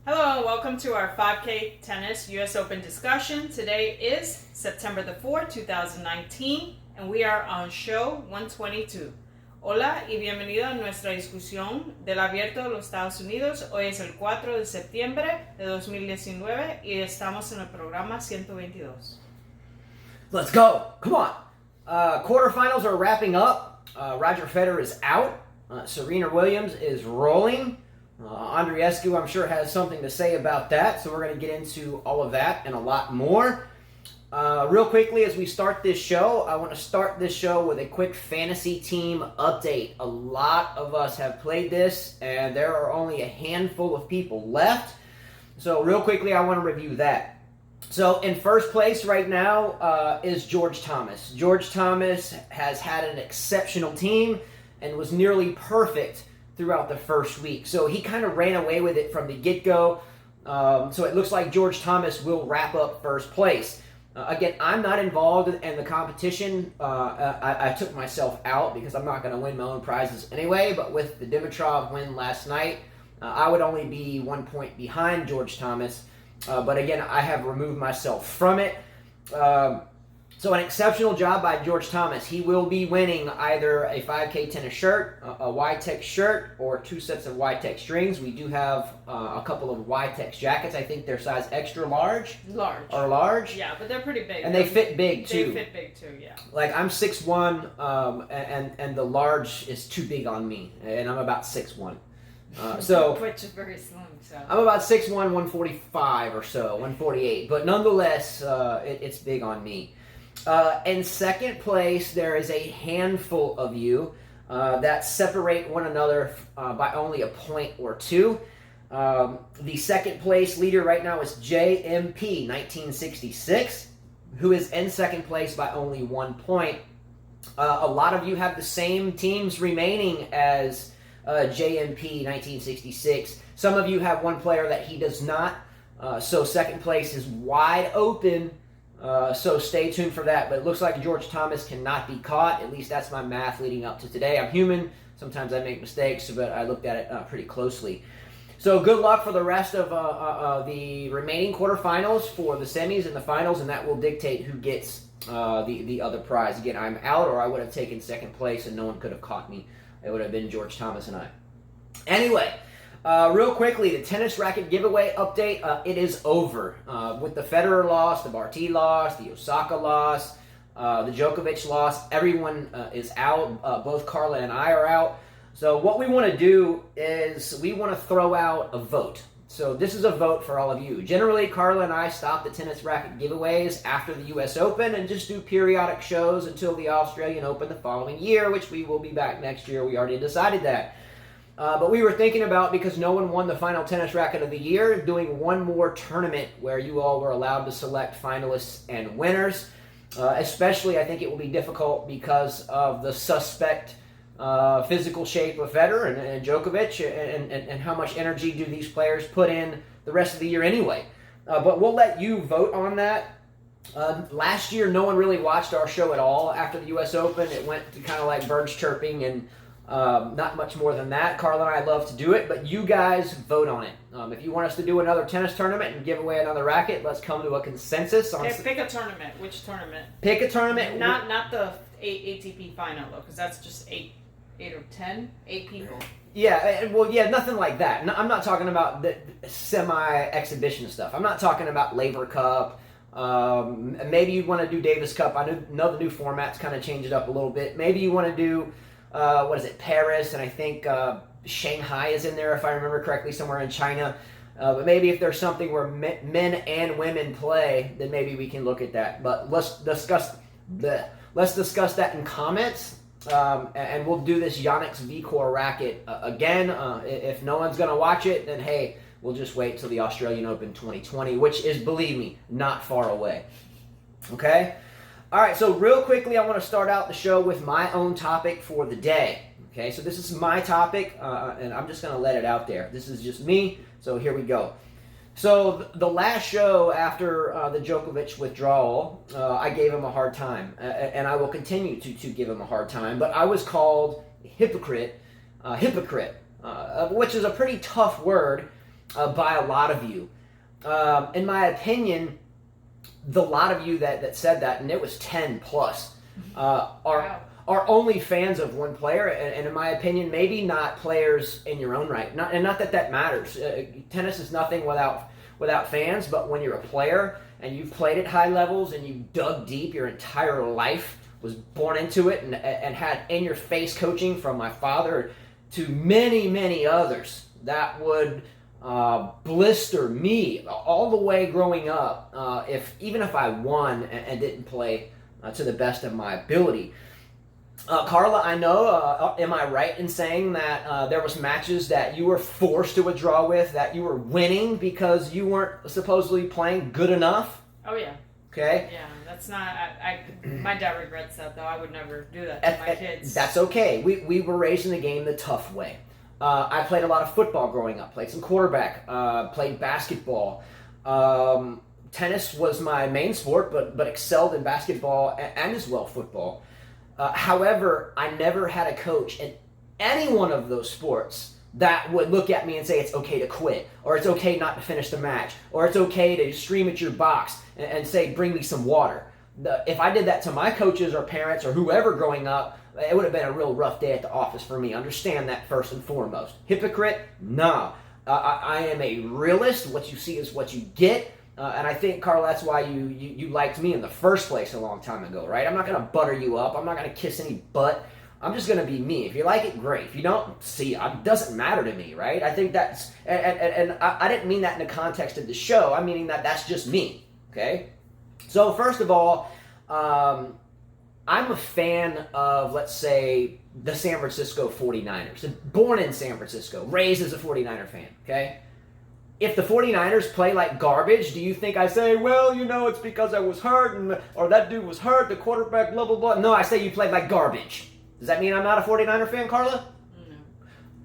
Hello and welcome to our 5K Tennis US Open discussion. Today is September the 4th, 2019, and we are on show 122. Hola y bienvenido a nuestra discusión del Abierto de los Estados Unidos. Hoy es el 4 de septiembre de 2019 y estamos en el programa 122. Let's go. Come on. Quarterfinals are wrapping up. Roger Federer is out. Serena Williams is rolling. Andreescu, I'm sure, has something to say about that, so we're going to get into all of that and a lot more. Real quickly, as we start this show, I want to start this show with a quick fantasy team update. A lot of us have played this, and there are only a handful of people left. So real quickly, I want to review that. So in first place right now is George Thomas. George Thomas has had an exceptional team and was nearly perfect throughout the first week. So he kind of ran away with it from the get-go. So it looks like George Thomas will wrap up first place. Again, I'm not involved in the competition. I took myself out because I'm not going to win my own prizes anyway. But with the Dimitrov win last night, I would only be 1 point behind George Thomas. But again, I have removed myself from it. So an exceptional job by George Thomas. He will be winning either a 5K tennis shirt, a YTEX shirt, or 2 sets of YTEX strings. We do have a couple of YTEX jackets. I think they're size extra large. Large. Yeah, but they're pretty big. And they fit big, too. They fit big, too, yeah. Like, I'm 6'1", and the large is too big on me, and I'm about 6'1". Which is very slim, so. I'm about 6'1", 145 or so, 148. But nonetheless, it's big on me. In second place, there is a handful of you that separate one another by only a point or two. The second place leader right now is JMP 1966, who is in second place by only 1 point. A lot of you have the same teams remaining as JMP 1966. Some of you have one player that he does not, so second place is wide open. So stay tuned for that. But it looks like George Thomas cannot be caught. At least that's my math leading up to today. I'm human. Sometimes I make mistakes, but I looked at it pretty closely. So good luck for the rest of the remaining quarterfinals for the semis and the finals, and that will dictate who gets the other prize. Again, I'm out, or I would have taken second place, and no one could have caught me. It would have been George Thomas and I. Anyway. Real quickly, the tennis racket giveaway update, it is over. With the Federer loss, the Barty loss, the Osaka loss, the Djokovic loss, everyone is out. Both Carla and I are out. So what we want to do is we want to throw out a vote. So this is a vote for all of you. Generally, Carla and I stop the tennis racket giveaways after the US Open and just do periodic shows until the Australian Open the following year, which we will be back next year. We already decided that. But we were thinking about, because no one won the final tennis racket of the year, doing one more tournament where you all were allowed to select finalists and winners. Especially, I think it will be difficult because of the suspect physical shape of Federer and Djokovic, and how much energy do these players put in the rest of the year anyway. But we'll let you vote on that. Last year, no one really watched our show at all after the U.S. Open. It went to kind of like birds chirping and not much more than that. Carla and I love to do it, but you guys vote on it. If you want us to do another tennis tournament and give away another racket, let's come to a consensus on. Okay, pick a tournament. Which tournament? Pick a tournament. Not the 8 ATP final though, because that's just 8 or 10, 8 people. Yeah, well, yeah, nothing like that. No, I'm not talking about the semi-exhibition stuff. I'm not talking about Labor Cup. Maybe you want to do Davis Cup. I know the new format's kind of changed it up a little bit. Maybe you want to do. Paris, and I think Shanghai is in there, if I remember correctly, somewhere in China. But maybe if there's something where men and women play, then maybe we can look at that. But let's discuss that in comments, and we'll do this Yonex V-Core racket again. If no one's going to watch it, then hey, we'll just wait till the Australian Open 2020, which is, believe me, not far away. Okay? All right, so real quickly, I want to start out the show with my own topic for the day. Okay, so this is my topic, and I'm just going to let it out there. This is just me, so here we go. So the last show after the Djokovic withdrawal, I gave him a hard time, and I will continue to give him a hard time, but I was called hypocrite, which is a pretty tough word. by a lot of you. In my opinion, the lot of you that said that, and it was 10 plus, are only fans of one player, and in my opinion, maybe not players in your own right. Not that matters. Tennis is nothing without fans, but when you're a player and you've played at high levels and you dug deep your entire life, was born into it, and had in-your-face coaching from my father to many, many others that would blister me all the way growing up, even if I won and didn't play to the best of my ability. Carla, I know, am I right in saying that there was matches that you were forced to withdraw with, that you were winning because you weren't supposedly playing good enough? Oh, yeah. Okay? Yeah, that's not, my dad regrets that, though. I would never do that to my kids. That's okay. We were raised in the game the tough way. I played a lot of football growing up, played some quarterback, played basketball. Tennis was my main sport, but excelled in basketball and as well football. However, I never had a coach in any one of those sports that would look at me and say it's okay to quit, or it's okay not to finish the match, or it's okay to scream at your box and say, bring me some water. If I did that to my coaches or parents or whoever growing up, it would have been a real rough day at the office for me. Understand that first and foremost. Hypocrite? No. I am a realist. What you see is what you get. And I think, Carl, that's why you liked me in the first place a long time ago, right? I'm not going to butter you up. I'm not going to kiss any butt. I'm just going to be me. If you like it, great. If you don't, see, it doesn't matter to me, right? I think that's, and I didn't mean that in the context of the show. I'm meaning that that's just me, okay? So first of all, I'm a fan of, let's say, the San Francisco 49ers. Born in San Francisco, raised as a 49er fan, okay? If the 49ers play like garbage, do you think I say, well, it's because I was hurt, or that dude was hurt, the quarterback, blah, blah, blah? No, I say you played like garbage. Does that mean I'm not a 49er fan, Carla? No.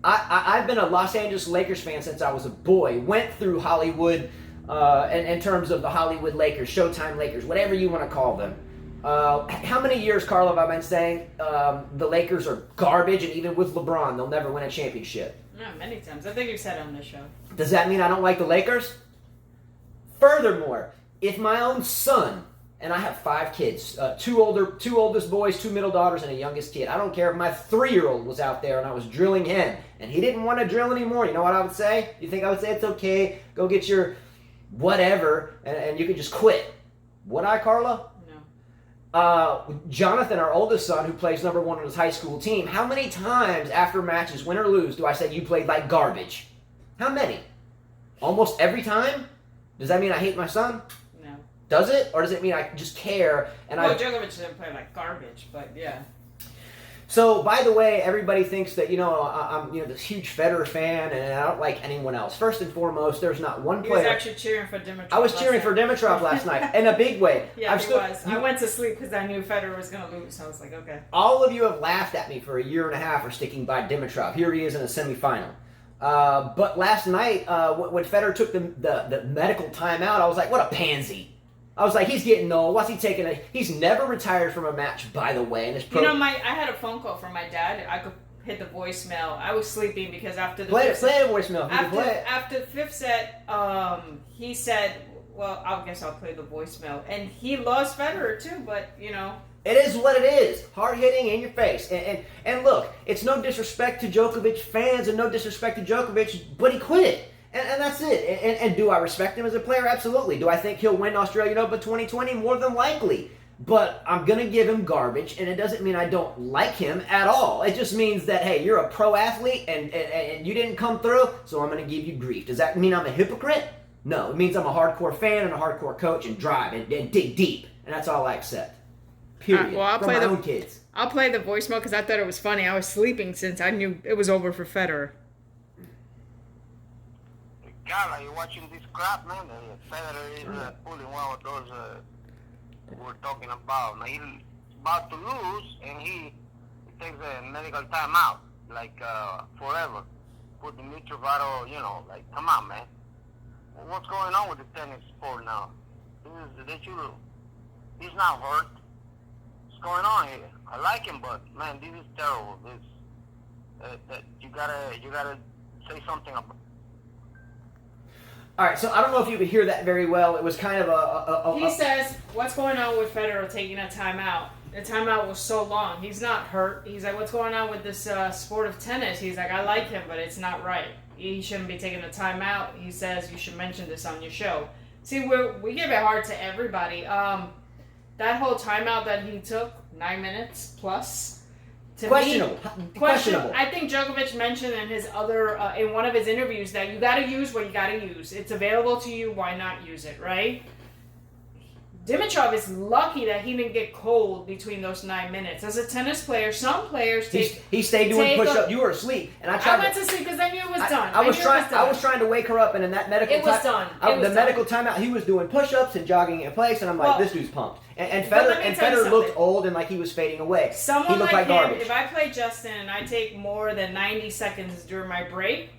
I've been a Los Angeles Lakers fan since I was a boy. Went through Hollywood in terms of the Hollywood Lakers, Showtime Lakers, whatever you want to call them. How many years, Carla, have I been saying the Lakers are garbage, and even with LeBron, they'll never win a championship? Yeah, many times. I think you've said it on this show. Does that mean I don't like the Lakers? Furthermore, if my own son, and I have 5 kids, two oldest boys, 2 middle daughters, and a youngest kid. I don't care if my 3-year-old was out there and I was drilling him, and he didn't want to drill anymore. You know what I would say? You think I would say it's okay, go get your whatever, and you can just quit? Would I, Carla? Jonathan, our oldest son, who plays number 1 on his high school team, how many times after matches, win or lose, do I say you played like garbage? How many? Almost every time? Does that mean I hate my son? No. Does it? Or does it mean I just care? Djokovic didn't play like garbage, but yeah. So, by the way, everybody thinks that, I'm this huge Federer fan and I don't like anyone else. First and foremost, there's not one player. He was actually cheering for Dimitrov. I was cheering for Dimitrov last night in a big way. Yeah, he was. I went to sleep because I knew Federer was going to lose, so I was like, okay. All of you have laughed at me for a year and a half for sticking by Dimitrov. Here he is in a semifinal. But last night, when Federer took the medical timeout, I was like, what a pansy. I was like, he's getting old. What's he taking? He's never retired from a match, by the way. And I had a phone call from my dad. I could hit the voicemail. I was sleeping because after the play a voicemail. After the 5th set, he said, well, I guess I'll play the voicemail. And he lost Federer too, but, It is what it is. Hard hitting in your face. And look, it's no disrespect to Djokovic fans and no disrespect to Djokovic, but he quit it. And that's it. And do I respect him as a player? Absolutely. Do I think he'll win Australian Open 2020? More than likely. But I'm going to give him garbage, and it doesn't mean I don't like him at all. It just means that, hey, you're a pro athlete, and you didn't come through, so I'm going to give you grief. Does that mean I'm a hypocrite? No. It means I'm a hardcore fan and a hardcore coach and drive and dig deep. And that's all I accept. Period. Well, From my own kids. I'll play the voicemail because I thought it was funny. I was sleeping since I knew it was over for Federer. God, are you watching this crap, man? Federer is pulling one of those we're talking about. Now, he's about to lose, and he takes a medical timeout, like forever. Put Dimitrov out, come on, man. What's going on with the tennis sport now? He's not hurt. What's going on here? I like him, but man, this is terrible. You gotta say something about. All right, so I don't know if you could hear that very well. It was kind of He says, what's going on with Federer taking a timeout? The timeout was so long. He's not hurt. He's like, what's going on with this sport of tennis? He's like, I like him, but it's not right. He shouldn't be taking a timeout. He says, you should mention this on your show. See, we give it hard to everybody. That whole timeout that he took, 9 minutes plus, to questionable. me, Questionable. I think Djokovic mentioned in his other, in one of his interviews that you got to use what you got to use. It's available to you. Why not use it, right? Dimitrov is lucky that he didn't get cold between those 9 minutes. As a tennis player, some players take. He stayed doing push-ups. You were asleep, and I went to sleep because I knew it was done. I was trying to wake her up, and in that medical it was done. Medical timeout, he was doing push-ups and jogging in place, and I'm like, this dude's pumped. And let me tell you Federer looked old and like he was fading away. Someone he looked like him, garbage. if I play Justin and I take more than 90 seconds during my break,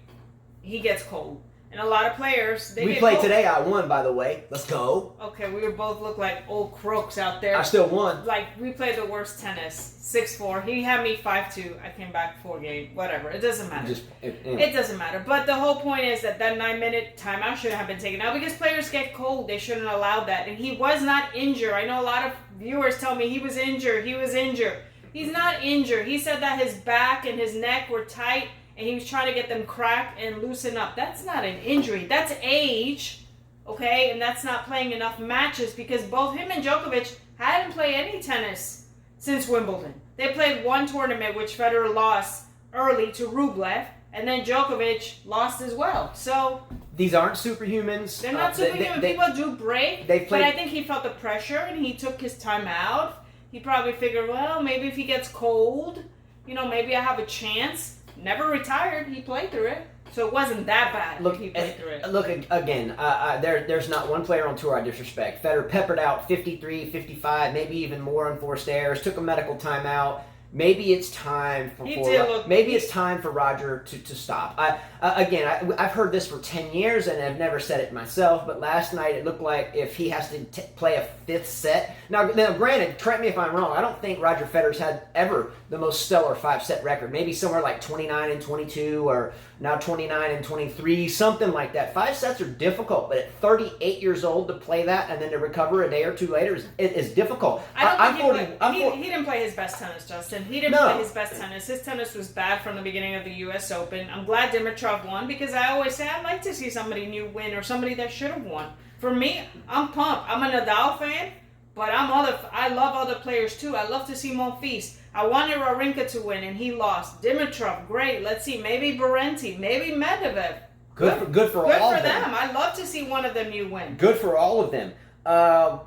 he gets cold. And a lot of players, we played today. I won, by the way. Let's go. Okay, we both look like old crooks out there. I still won. Like, we played the worst tennis. 6-4. He had me 5-2. I came back 4 games. Whatever. It doesn't matter. It doesn't matter. But the whole point is that 9-minute timeout shouldn't have been taken out because players get cold. They shouldn't allow that. And he was not injured. I know a lot of viewers tell me he was injured. He's not injured. He said that his back and his neck were tight, and he was trying to get them cracked and loosen up. That's not an injury. That's age, okay? And that's not playing enough matches because both him and Djokovic hadn't played any tennis since Wimbledon. They played one tournament, which Federer lost early to Rublev, and then Djokovic lost as well. So these aren't superhumans. They're not superhuman. People do break, but I think he felt the pressure and he took his time out. He probably figured, well, maybe if he gets cold, maybe I have a chance. Never retired. He played through it. So it wasn't that bad. He played through it. Look, again, there's not one player on tour I disrespect. Federer peppered out 53, 55, maybe even more unforced errors, took a medical timeout. Maybe it's time for Roger to stop. I've heard this for 10 years and I've never said it myself, but last night it looked like if he has to play a fifth set. Now, granted, correct me if I'm wrong, I don't think Roger Federer's had ever the most stellar 5-set record. Maybe somewhere like 29-22 or now 29-23, something like that. 5 sets are difficult, but at 38 years old to play that and then to recover a day or two later is difficult. He didn't play his best tennis, Justin. He didn't play his best tennis. His tennis was bad from the beginning of the U.S. Open. I'm glad Dimitrov won because I always say I'd like to see somebody new win or somebody that should have won. For me, I'm pumped. I'm a Nadal fan, but I love other players too. I love to see Monfils. I wanted Wawrinka to win and he lost. Dimitrov, great. Let's see. Maybe Berrettini. Maybe Medvedev. Good for all of them. I'd love to see one of them new win. Good for all of them.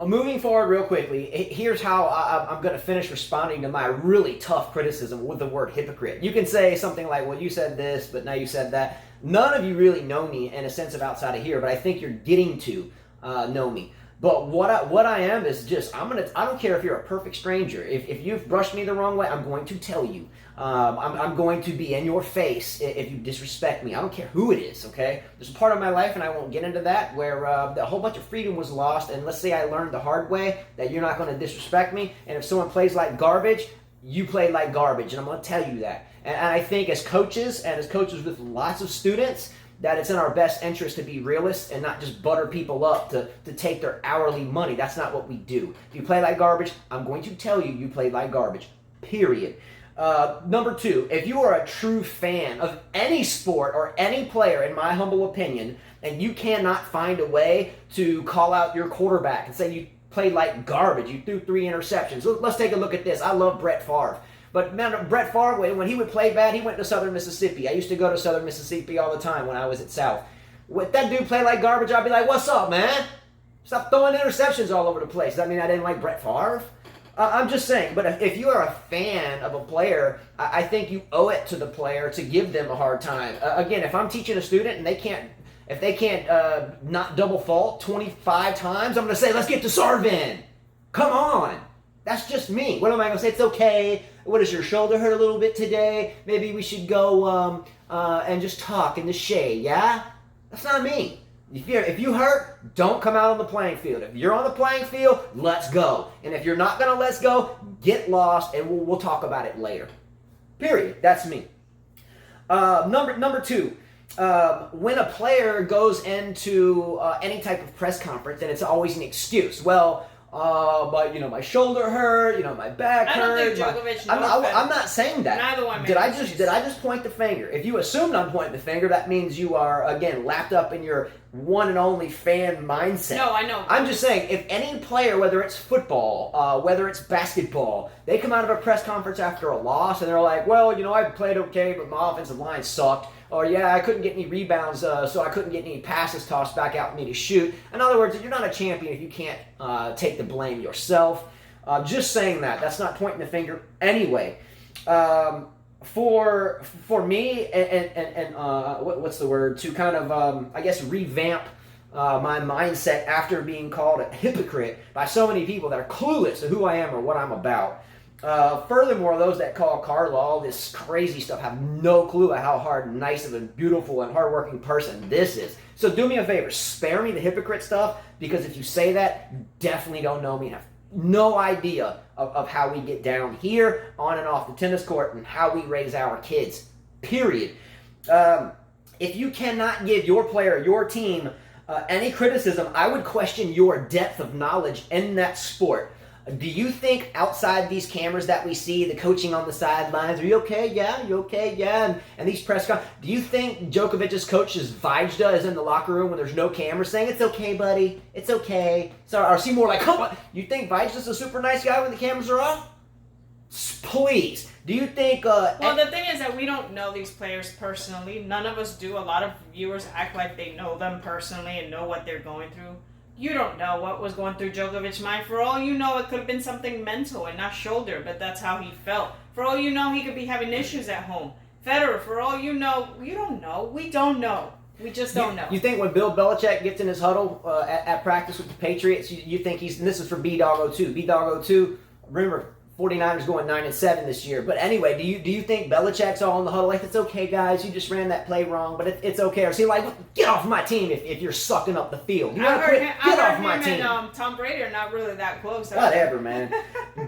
Moving forward real quickly, here's how I'm going to finish responding to my really tough criticism with the word hypocrite. You can say something like, well, you said this, but now you said that. None of you really know me in a sense of outside of here, but I think you're getting to know me. But what I am is just, I don't care if you're a perfect stranger. If you've brushed me the wrong way, I'm going to tell you. I'm going to be in your face if you disrespect me. I don't care who it is, okay? There's a part of my life, and I won't get into that, where a whole bunch of freedom was lost, and let's say I learned the hard way that you're not going to disrespect me, and if someone plays like garbage, you play like garbage, and I'm going to tell you that. And I think as coaches, and as coaches with lots of students, that it's in our best interest to be realists and not just butter people up to take their hourly money. That's not what we do. If you play like garbage, I'm going to tell you you played like garbage, period. Number 2, if you are a true fan of any sport or any player, in my humble opinion, and you cannot find a way to call out your quarterback and say you played like garbage, you threw 3 interceptions. Let's take a look at this. I love Brett Favre. But man, Brett Favre, when he would play bad, he went to Southern Mississippi. I used to go to Southern Mississippi all the time when I was at South. When that dude played like garbage, I'd be like, what's up, man? Stop throwing interceptions all over the place. Does that mean I didn't like Brett Favre? I'm just saying, but if you are a fan of a player, I think you owe it to the player to give them a hard time. Again, if I'm teaching a student and if they can't not double fault 25 times, I'm going to say, let's get the serve in. Come on. That's just me. What am I going to say? It's okay. What, does your shoulder hurt a little bit today? Maybe we should go and just talk in the shade, yeah? That's not me. If you hurt, don't come out on the playing field. If you're on the playing field, let's go. And if you're not going to let's go, get lost, and we'll talk about it later. Period. That's me. Number 2. when a player goes into any type of press conference, then it's always an excuse. Well, but my shoulder hurt, my back hurt. I don't think Djokovic. I'm not saying that. Neither one. Did I just point the finger? If you assumed I'm pointing the finger, that means you are again lapped up in your one and only fan mindset. No, I know. I'm just saying, if any player, whether it's football, whether it's basketball, they come out of a press conference after a loss and they're like, well, I played okay, but my offensive line sucked. Or, yeah, I couldn't get any rebounds, so I couldn't get any passes tossed back out for me to shoot. In other words, you're not a champion if you can't take the blame yourself. Just saying that. That's not pointing the finger anyway. For me, and what's the word? To kind of, I guess, revamp my mindset after being called a hypocrite by so many people that are clueless to who I am or what I'm about. Furthermore, those that call Carla all this crazy stuff have no clue of how hard, nice, and beautiful and hardworking person this is. So do me a favor, spare me the hypocrite stuff, because if you say that, you definitely don't know me and have no idea of how we get down here, on and off the tennis court, and how we raise our kids, period. If you cannot give your player, your team, any criticism, I would question your depth of knowledge in that sport. Do you think outside these cameras that we see, the coaching on the sidelines, are you okay? Yeah, you okay? Yeah. And these press conferences, do you think Djokovic's coach Vajda is in the locker room when there's no camera saying, it's okay, buddy, it's okay? So, or is he more like, come on, you think Vajda's a super nice guy when the cameras are on? Please. Do you think... well, the thing is that we don't know these players personally. None of us do. A lot of viewers act like they know them personally and know what they're going through. You don't know what was going through Djokovic's mind. For all you know, it could have been something mental and not shoulder, but that's how he felt. For all you know, he could be having issues at home. Federer, for all you know, you don't know. We don't know. We just don't know. You think when Bill Belichick gets in his huddle at practice with the Patriots, you think he's, and this is for B-Dog-O-2. B-Dog-O-2, remember, 49ers going 9-7 this year. But anyway, do you think Belichick's all in the huddle like, it's okay, guys, you just ran that play wrong, but it's okay? Or is he like, get off my team if you're sucking up the field? You I heard get off my team. And Tom Brady are not really that close. Whatever, man.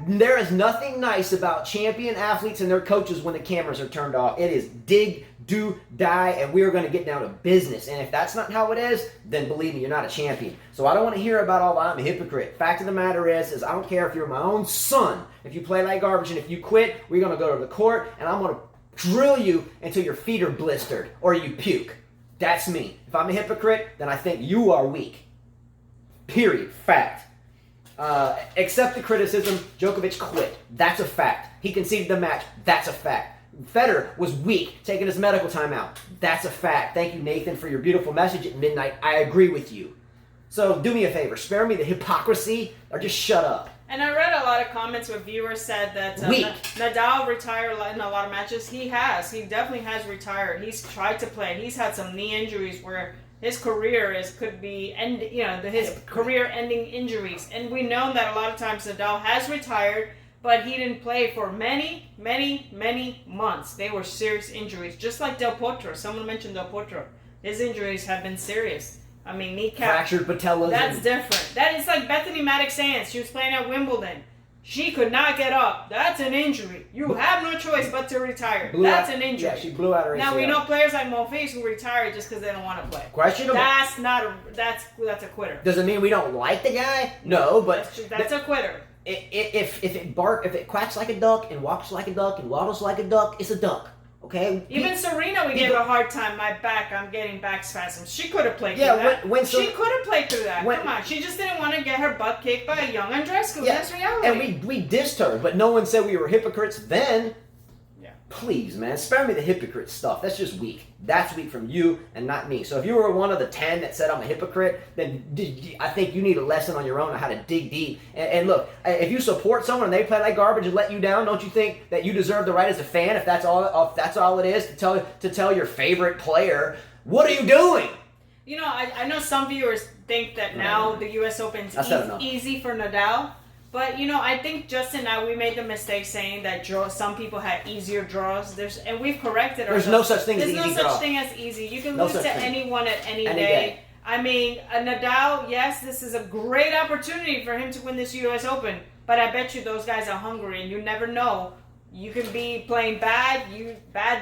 There is nothing nice about champion athletes and their coaches when the cameras are turned off. It is dig, do, die, and we are going to get down to business. And if that's not how it is, then believe me, you're not a champion. So I don't want to hear about all I'm a hypocrite. Fact of the matter is I don't care if you're my own son. If you play like garbage and if you quit, we're going to go to the court and I'm going to drill you until your feet are blistered or you puke. That's me. If I'm a hypocrite, then I think you are weak. Period. Fact. Accept the criticism. Djokovic quit. That's a fact. He conceded the match. That's a fact. Federer was weak, taking his medical time out. That's a fact. Thank you, Nathan, for your beautiful message at midnight. I agree with you. So do me a favor. Spare me the hypocrisy or just shut up. And I read a lot of comments where viewers said that Nadal retired in a lot of matches. He has. He definitely has retired. He's tried to play. He's had some knee injuries where his career could be his career-ending injuries. And we know that a lot of times Nadal has retired, but he didn't play for many, many, many months. They were serious injuries, just like Del Potro. Someone mentioned Del Potro. His injuries have been serious. I mean, kneecap. Fractured patellas. That's different. That is like Bethany Maddox-Sands. She was playing at Wimbledon. She could not get up. That's an injury. You have no choice but to retire. That's an injury. Yeah, she blew out her ACL. Now we know players like Monfils who retire just because they don't want to play. Questionable. That's a quitter. Does it mean we don't like the guy? No, but that's a quitter. If it quacks like a duck and walks like a duck and waddles like a duck, it's a duck. Okay. Even Serena, we gave a hard time. My back, I'm getting back spasms. She could have played through that. She could have played through that. Come on, she just didn't want to get her butt kicked by a young Andreescu. Yeah. That's reality. And we dissed her, but no one said we were hypocrites then. Yeah. Please, man, spare me the hypocrite stuff. That's just weak. That's weak from you and not me. So if you were one of the 10 that said I'm a hypocrite, then I think you need a lesson on your own on how to dig deep. And look, if you support someone and they play like garbage and let you down, don't you think that you deserve the right as a fan, if that's all it is, to tell your favorite player, what are you doing? You know, I know some viewers think that now the U.S. Open is easy for Nadal. But, I think Justin and I, we made the mistake saying that some people had easier draws. And we've corrected ourselves. There's no such thing as easy draw. There's no such thing as easy. You can lose to anyone at any day. I mean, Nadal, yes, this is a great opportunity for him to win this U.S. Open. But I bet you those guys are hungry, and you never know You can be playing bad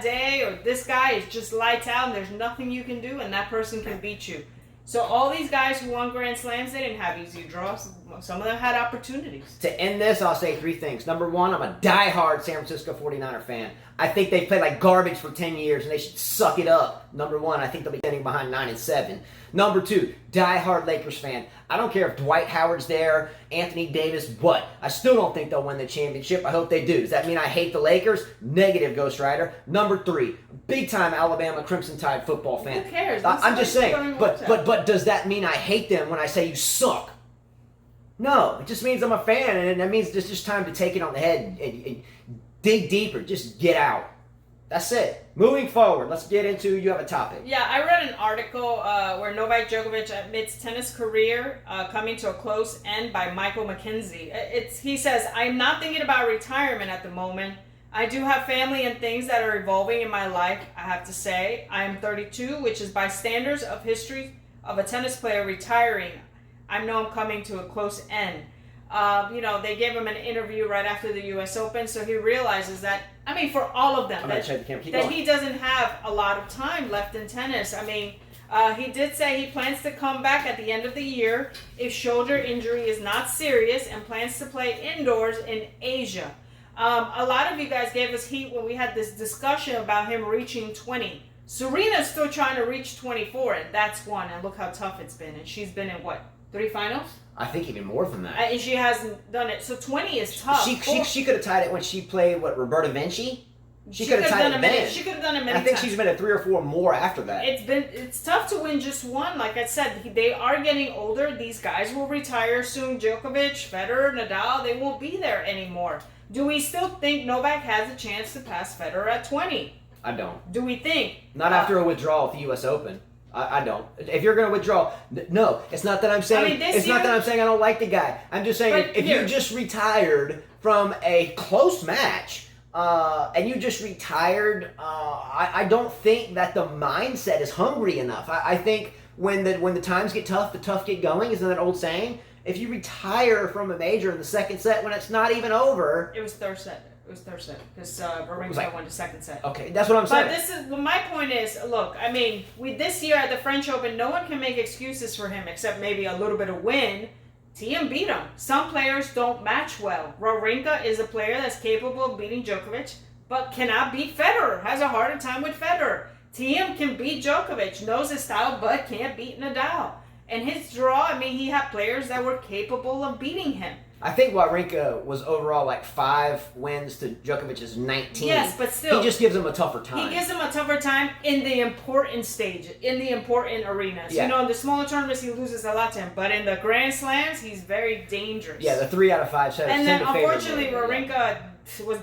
day, or this guy is just lights out and there's nothing you can do, and that person can beat you. So all these guys who won Grand Slams, they didn't have easy draws. Some of them had opportunities. To end this, I'll say 3 things. Number 1, I'm a diehard San Francisco 49er fan. I think they played like garbage for 10 years and they should suck it up. Number 1, I think they'll be getting behind 9-7. Number 2, diehard Lakers fan. I don't care if Dwight Howard's there, Anthony Davis, what? I still don't think they'll win the championship. I hope they do. Does that mean I hate the Lakers? Negative, Ghost Rider. Number 3, big-time Alabama Crimson Tide football fan. Who cares? I'm just saying, but does that mean I hate them when I say you suck? No, it just means I'm a fan, and that means it's just time to take it on the head and dig deeper. Just get out. That's it. Moving forward, let's get into, you have a topic. Yeah, I read an article where Novak Djokovic admits tennis career coming to a close end by Michael McKenzie. He says, I'm not thinking about retirement at the moment. I do have family and things that are evolving in my life, I have to say. I am 32, which is by standards of history of a tennis player retiring. I know I'm coming to a close end. They gave him an interview right after the U.S. Open, so he realizes that, for all of them, that he doesn't have a lot of time left in tennis. He did say he plans to come back at the end of the year if shoulder injury is not serious, and plans to play indoors in Asia. A lot of you guys gave us heat when we had this discussion about him reaching 20. Serena's still trying to reach 24, and that's one, and look how tough it's been. And she's been in, 3 finals? I think even more than that. And she hasn't done it. So 20 is tough. She could have tied it when she played, Roberta Vinci? She could have tied it then. She could have done it many times. I think she's been at 3 or 4 more after that. It's tough to win just one. Like I said, they are getting older. These guys will retire soon. Djokovic, Federer, Nadal, they won't be there anymore. Do we still think Novak has a chance to pass Federer at 20? I don't. Do we think? Not after a withdrawal at the U.S. Open. I don't. If you're going to withdraw, no. It's not that I'm saying. Not that I'm saying I don't like the guy. I'm just saying if you just retired from a close match, and you just retired, I don't think that the mindset is hungry enough. I think when the times get tough, the tough get going. Isn't that old saying? If you retire from a major in the second set when it's not even over, it was third set. Because Wawrinka won the second set. Okay, that's what I'm saying. But my point is, look, with this year at the French Open, no one can make excuses for him except maybe a little bit of win. Thiem beat him. Some players don't match well. Wawrinka is a player that's capable of beating Djokovic, but cannot beat Federer. Has a harder time with Federer. Thiem can beat Djokovic, knows his style, but can't beat Nadal. And his draw, he had players that were capable of beating him. I think Wawrinka was overall 5 wins to Djokovic's 19. Yes, but still. He just gives him a tougher time. He gives him a tougher time in the important stages, in the important arenas. Yeah. In the smaller tournaments, he loses a lot to him. But in the Grand Slams, he's very dangerous. Yeah, the 3 out of 5 sets. And then, unfortunately, Wawrinka was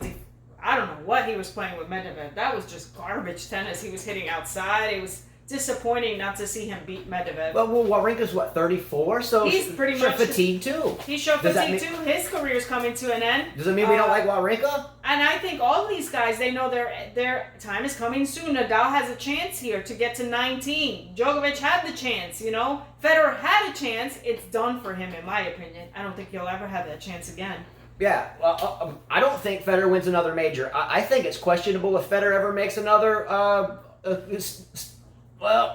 I don't know what he was playing with Medvedev. That was just garbage tennis. He was hitting outside. It was disappointing not to see him beat Medvedev. Well, Wawrinka's 34, so he's pretty much fatigued too. He's fatigued too. His career's coming to an end. Does it mean we don't like Wawrinka? And I think all these guys, they know their time is coming soon. Nadal has a chance here to get to 19. Djokovic had the chance, Federer had a chance. It's done for him, in my opinion. I don't think he'll ever have that chance again. Yeah, I don't think Federer wins another major. I think it's questionable if Federer ever makes another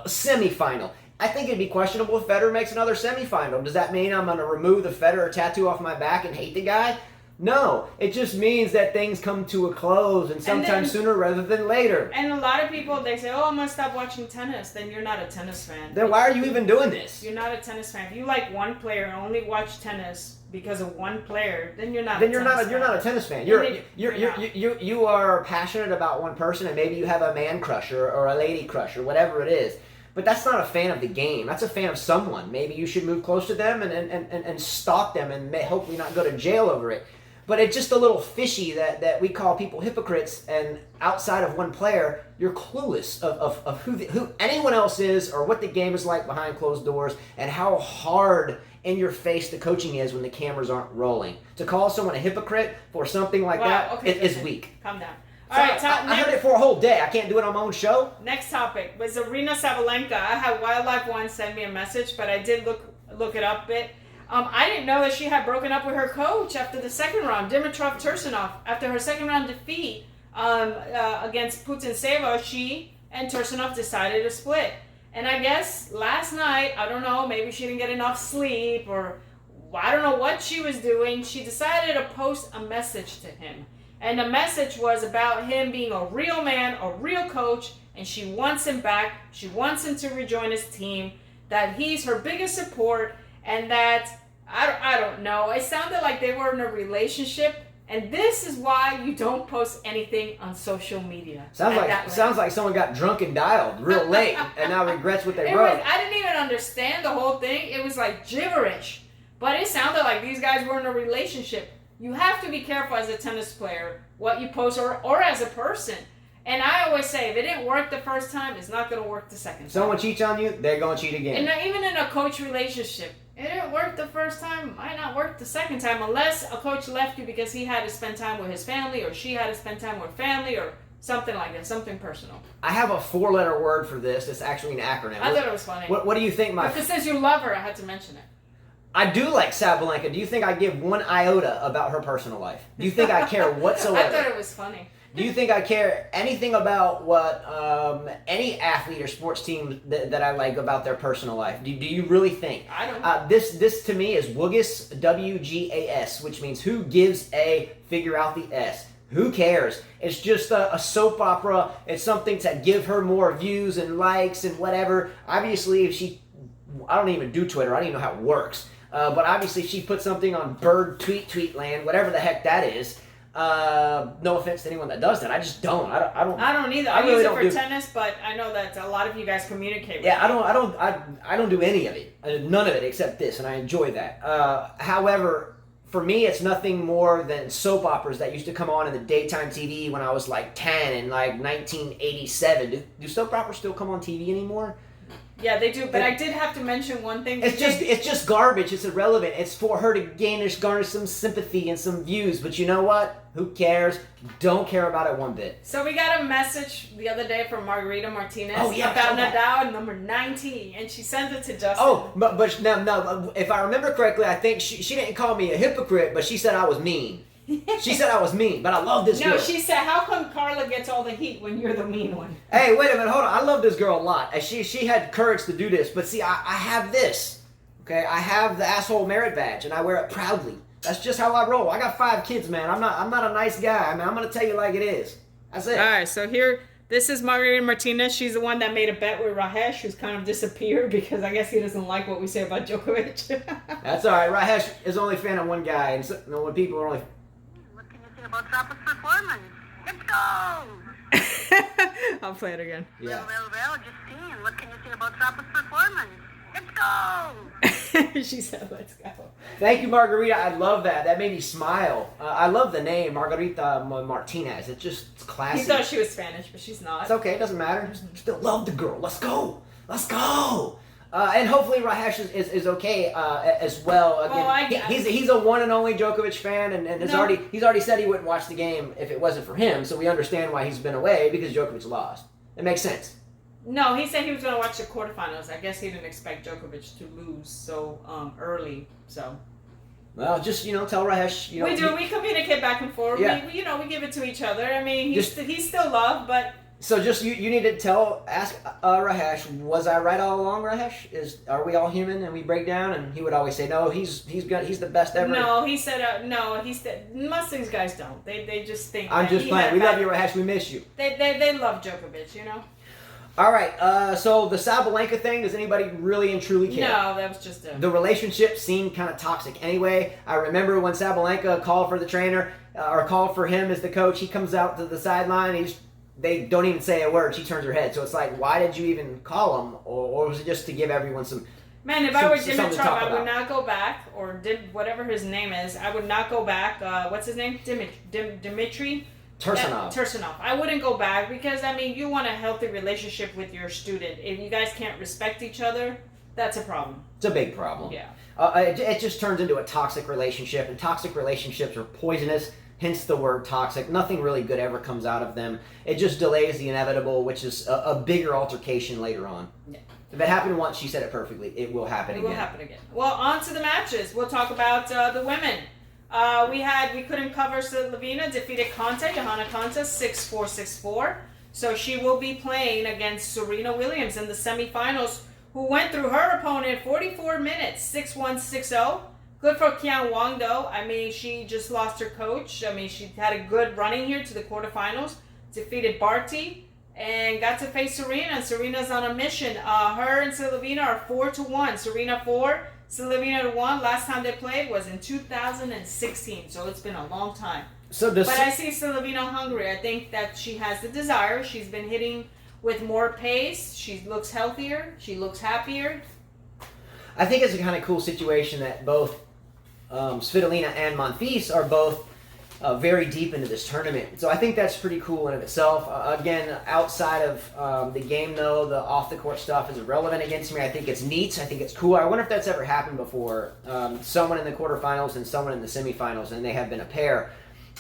semifinal. I think it'd be questionable if Federer makes another semifinal. Does that mean I'm going to remove the Federer tattoo off my back and hate the guy? No. It just means that things come to a close, and sometimes sooner rather than later. And a lot of people, they say, I'm going to stop watching tennis. Then you're not a tennis fan. Then why are you even doing this? You're not a tennis fan. If you like one player and only watch tennis because of one player, then you're not. You're not a tennis fan. You are passionate about one person, and maybe you have a man crush or a lady crush or whatever it is. But that's not a fan of the game. That's a fan of someone. Maybe you should move close to them and stalk them and hopefully not go to jail over it. But it's just a little fishy that we call people hypocrites, and outside of one player, you're clueless of who anyone else is or what the game is like behind closed doors and how hard in your face the coaching is when the cameras aren't rolling. To call someone a hypocrite for something like that is weak. Calm down. All right, I heard it for a whole day. I can't do it on my own show. Next topic was Arena Sabalanka. I had Wildlife One send me a message, but I did look it up a bit. I didn't know that she had broken up with her coach after the second round, Dimitrov Tursunov. After her second round defeat against Putintseva, she and Tursunov decided to split. And I guess last night, I don't know, maybe she didn't get enough sleep or I don't know what she was doing. She decided to post a message to him. And the message was about him being a real man, a real coach, and she wants him back. She wants him to rejoin his team, that he's her biggest support, and that, I don't know, it sounded like they were in a relationship. And this is why you don't post anything on social media. Sounds like someone got drunk and dialed real late and now regrets what they wrote. I didn't even understand the whole thing. It was like gibberish. But it sounded like these guys were in a relationship. You have to be careful as a tennis player what you post or as a person. And I always say, if it didn't work the first time, it's not going to work the second time. Someone cheats on you, they're going to cheat again. And even in a coach relationship, it didn't work the first time, might not work the second time, unless a coach left you because he had to spend time with his family or she had to spend time with family or something like that, something personal. I have a 4-letter word for this. It's actually an acronym. I thought it was funny. What do you think, But since you love her, I had to mention it. I do like Sabalanka. Do you think I give one iota about her personal life? Do you think I care whatsoever? I thought it was funny. Do you think I care anything about what any athlete or sports team that I like about their personal life? Do you really think? I don't. This to me is WGAS, W-G-A-S, which means who gives a, figure out the S. Who cares? It's just a soap opera. It's something to give her more views and likes and whatever. Obviously, if she, I don't even do Twitter. I don't even know how it works. But obviously, she put something on bird tweet land, whatever the heck that is. No offense to anyone that does that. I just don't. I don't either. I really use it for tennis, but I know that a lot of you guys communicate with me. I don't do any of it. None of it except this, and I enjoy that. However, for me, it's nothing more than soap operas that used to come on in the daytime TV when I was like 10 in like 1987. Do soap operas still come on TV anymore? Yeah, they do, but I did have to mention one thing. It's just garbage. It's irrelevant. It's for her to garner some sympathy and some views. But you know what? Who cares? Don't care about it one bit. So we got a message the other day from Margarita Martinez about Nadal number 19, and she sent it to Justin. Oh, but now, if I remember correctly, I think she didn't call me a hypocrite, but she said I was mean. She said I was mean, but I love this girl. No, she said, how come Carla gets all the heat when you're the mean one? Hey, wait a minute, hold on. I love this girl a lot. She had courage to do this, but see, I have this. Okay, I have the asshole merit badge, and I wear it proudly. That's just how I roll. I got 5 kids, man. I'm not a nice guy. I mean, I'm gonna tell you like it is. That's it. All right, so here, this is Margarita Martinez. She's the one that made a bet with Rajesh, who's kind of disappeared because I guess he doesn't like what we say about Djokovic. That's all right. Rajesh is only a fan of one guy, and so, when people are only. What can you say about Rafa's performance? Let's go! I'll play it again. Yeah. Well, Justine, what can you say about Rafa's performance? Let's go! She said, let's go. Thank you, Margarita. I love that. That made me smile. I love the name, Margarita Martinez. It's classy. He thought she was Spanish, but she's not. It's okay. It doesn't matter. Still love the girl. Let's go. Let's go. And hopefully Rajesh is okay as well. Again, he's a one and only Djokovic fan, and he's already said he wouldn't watch the game if it wasn't for him. So we understand why he's been away, because Djokovic lost. It makes sense. No, he said he was going to watch the quarterfinals. I guess he didn't expect Djokovic to lose so early. So. Well, just tell Rajesh. We do. We communicate back and forth. Yeah. We give it to each other. I mean, he's still loved, but. So just you need to ask Rajesh, was I right all along, Rajesh? Are we all human and we break down? And he would always say, no, he's the best ever. No, he said no. He said most of these guys don't. They just think. I'm just playing. We love you, Rajesh. We miss you. They love Djokovic, All right. So the Sabalanka thing. Does anybody really and truly care? No, that was just The relationship seemed kind of toxic anyway. I remember when Sabalanka called for the trainer or called for him as the coach. He comes out to the sideline. They don't even say a word. She turns her head. So it's like, why did you even call him? Or was it just to give everyone some... Man, if I were Dimitrov, I would not go back, or did whatever his name is. I would not go back. What's his name? Dimitri? Tursunov. I wouldn't go back because, you want a healthy relationship with your student. If you guys can't respect each other, that's a problem. It's a big problem. Yeah. It just turns into a toxic relationship, and toxic relationships are poisonous. Hence the word toxic. Nothing really good ever comes out of them. It just delays the inevitable, which is a bigger altercation later on. Yeah. If it happened once, she said it perfectly. It will happen again. It will happen again. Well, on to the matches. We'll talk about the women. We couldn't cover Slovenia defeated Johanna Konta 6-4, 6-4. So she will be playing against Serena Williams in the semifinals, who went through her opponent 44 minutes, 6-1, 6-0. Good for Qian Wang, though. I mean, she just lost her coach. I mean, she had a good running here to the quarterfinals. Defeated Barty and got to face Serena. And Serena's on a mission. Her and Slovenia are 4-1. Serena 4, Slovenia 1. Last time they played was in 2016. So it's been a long time. But I see Slovenia hungry. I think that she has the desire. She's been hitting with more pace. She looks healthier. She looks happier. I think it's a kind of cool situation that both Svitolina and Monfils are both very deep into this tournament. So I think that's pretty cool in of itself. Again, outside of the game, though, the off-the-court stuff is irrelevant against me. I think it's neat. I think it's cool. I wonder if that's ever happened before. Someone in the quarterfinals and someone in the semifinals, and they have been a pair.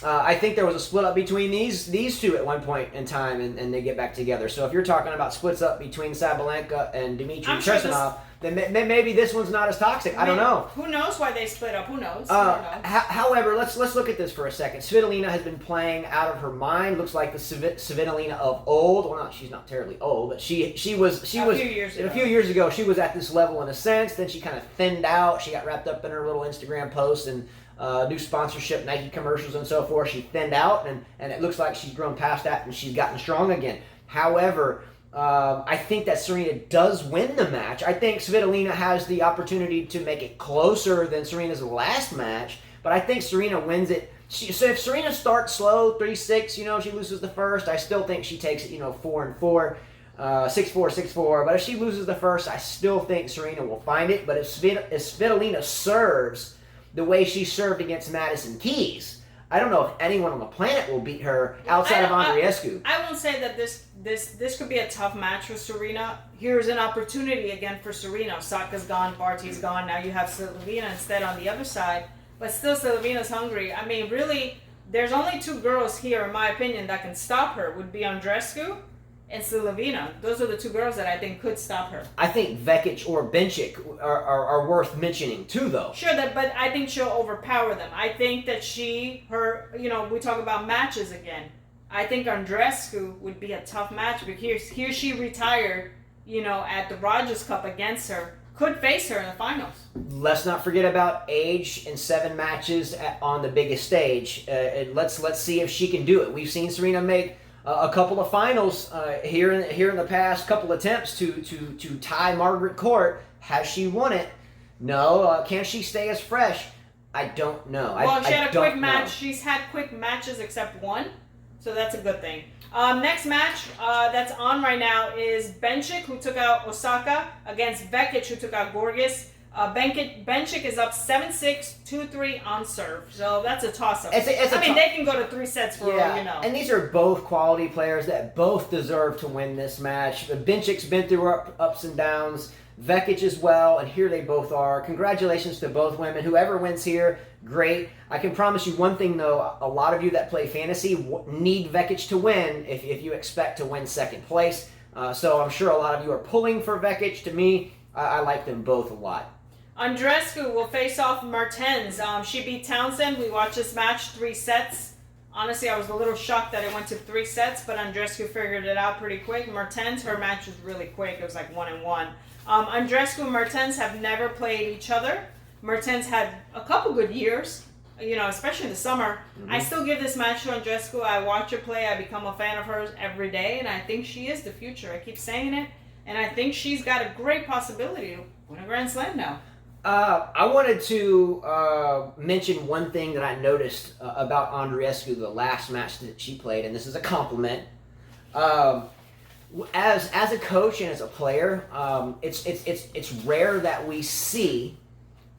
I think there was a split up between these two at one point in time, and they get back together. So if you're talking about splits up between Sabalanka and Dimitrov, then maybe this one's not as toxic. I don't know. Who knows why they split up? Who knows? However, let's look at this for a second. Svitolina has been playing out of her mind. Looks like the Svitolina of old. Well, she's not terribly old, but she was a few years ago. She was at this level in a sense. Then she kind of thinned out. She got wrapped up in her little Instagram posts and new sponsorship, Nike commercials and so forth. She thinned out, and it looks like she's grown past that and she's gotten strong again. However, I think that Serena does win the match. I think Svitolina has the opportunity to make it closer than Serena's last match, but I think Serena wins it. So if Serena starts slow, 3-6, she loses the first, I still think she takes it, 4-4, 6-4, 6-4. But if she loses the first, I still think Serena will find it. But if Svitolina serves the way she served against Madison Keys, I don't know if anyone on the planet will beat her outside of Andreescu. I won't say that this could be a tough match for Serena. Here's an opportunity again for Serena. Osaka's gone, Barty's gone. Now you have Slovenia instead on the other side. But still, Slovena's hungry. I mean, really, there's only two girls here, in my opinion, that can stop her. Would be Andreescu and Slovenia. Those are the two girls that I think could stop her. I think Vekic or Bencic are worth mentioning too, though. Sure, but I think she'll overpower them. I think that we talk about matches again. I think Andreescu would be a tough match, but here she retired, at the Rogers Cup against her. Could face her in the finals. Let's not forget about age and 7 matches on the biggest stage. Let's see if she can do it. We've seen Serena make a couple of finals here in the past couple attempts to tie Margaret Court. Has she won it? No. Can she stay as fresh? I don't know. Well, she had a quick match. She's had quick matches except one, so that's a good thing. Next match that's on right now is Bencic, who took out Osaka, against Vekic, who took out Gorgas. Bencic is up 7-6, 2-3 on serve. So that's a toss-up. They can go to 3 sets for all you know. And these are both quality players that both deserve to win this match. Bencic's been through ups and downs. Vekic as well, and here they both are. Congratulations to both women. Whoever wins here, great. I can promise you one thing, though. A lot of you that play fantasy need Vekic to win if you expect to win second place. So I'm sure a lot of you are pulling for Vekic. To me, I like them both a lot. Andreescu will face off Mertens. She beat Townsend. We watched this match 3 sets. Honestly, I was a little shocked that it went to 3 sets, but Andreescu figured it out pretty quick. Mertens, her match was really quick. It was like 1-1. Andreescu and Mertens have never played each other. Mertens had a couple good years, especially in the summer. Mm-hmm. I still give this match to Andreescu. I watch her play. I become a fan of hers every day, and I think she is the future. I keep saying it, and I think she's got a great possibility to win a Grand Slam now. I wanted to mention one thing that I noticed about Andreescu the last match that she played, and this is a compliment. As a coach and as a player, it's rare that we see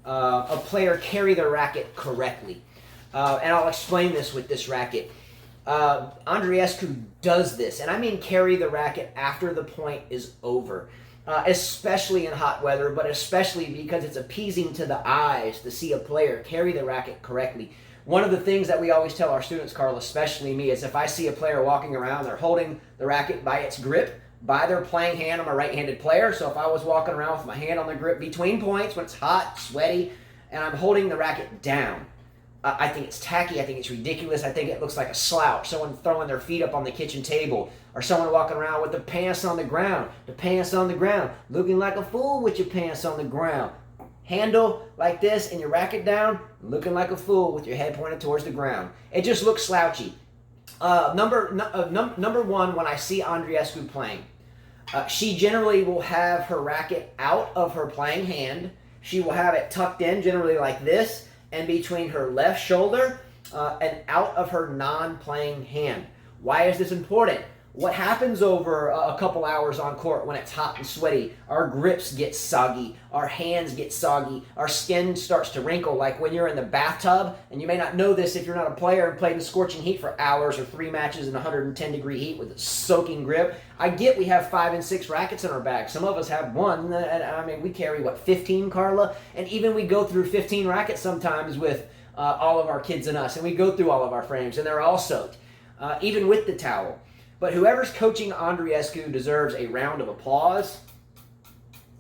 a player carry their racket correctly, and I'll explain this with this racket. Andreescu does this, and I mean carry the racket after the point is over. Especially in hot weather, but especially because it's appeasing to the eyes to see a player carry the racket correctly. One of the things that we always tell our students, Carl, especially me, is if I see a player walking around, they're holding the racket by its grip, by their playing hand. I'm a right-handed player, so if I was walking around with my hand on the grip between points when it's hot, sweaty, and I'm holding the racket down, I think it's tacky. I think it's ridiculous. I think it looks like a slouch. Someone throwing their feet up on the kitchen table, or someone walking around with the pants on the ground. The pants on the ground, looking like a fool with your pants on the ground. Handle like this and your racket down, looking like a fool with your head pointed towards the ground. It just looks slouchy. Number one, when I see Andreescu playing, she generally will have her racket out of her playing hand. She will have it tucked in, generally like this, and between her left shoulder and out of her non-playing hand. Why is this important? What happens over a couple hours on court when it's hot and sweaty? Our grips get soggy, our hands get soggy, our skin starts to wrinkle like when you're in the bathtub, and you may not know this if you're not a player and played in scorching heat for hours or 3 matches in 110-degree heat with a soaking grip. I get we have 5 and 6 rackets in our bag. Some of us have 1, and I mean, we carry, 15, Carla? And even we go through 15 rackets sometimes with all of our kids and us, and we go through all of our frames, and they're all soaked, even with the towel. But whoever's coaching Andreescu deserves a round of applause.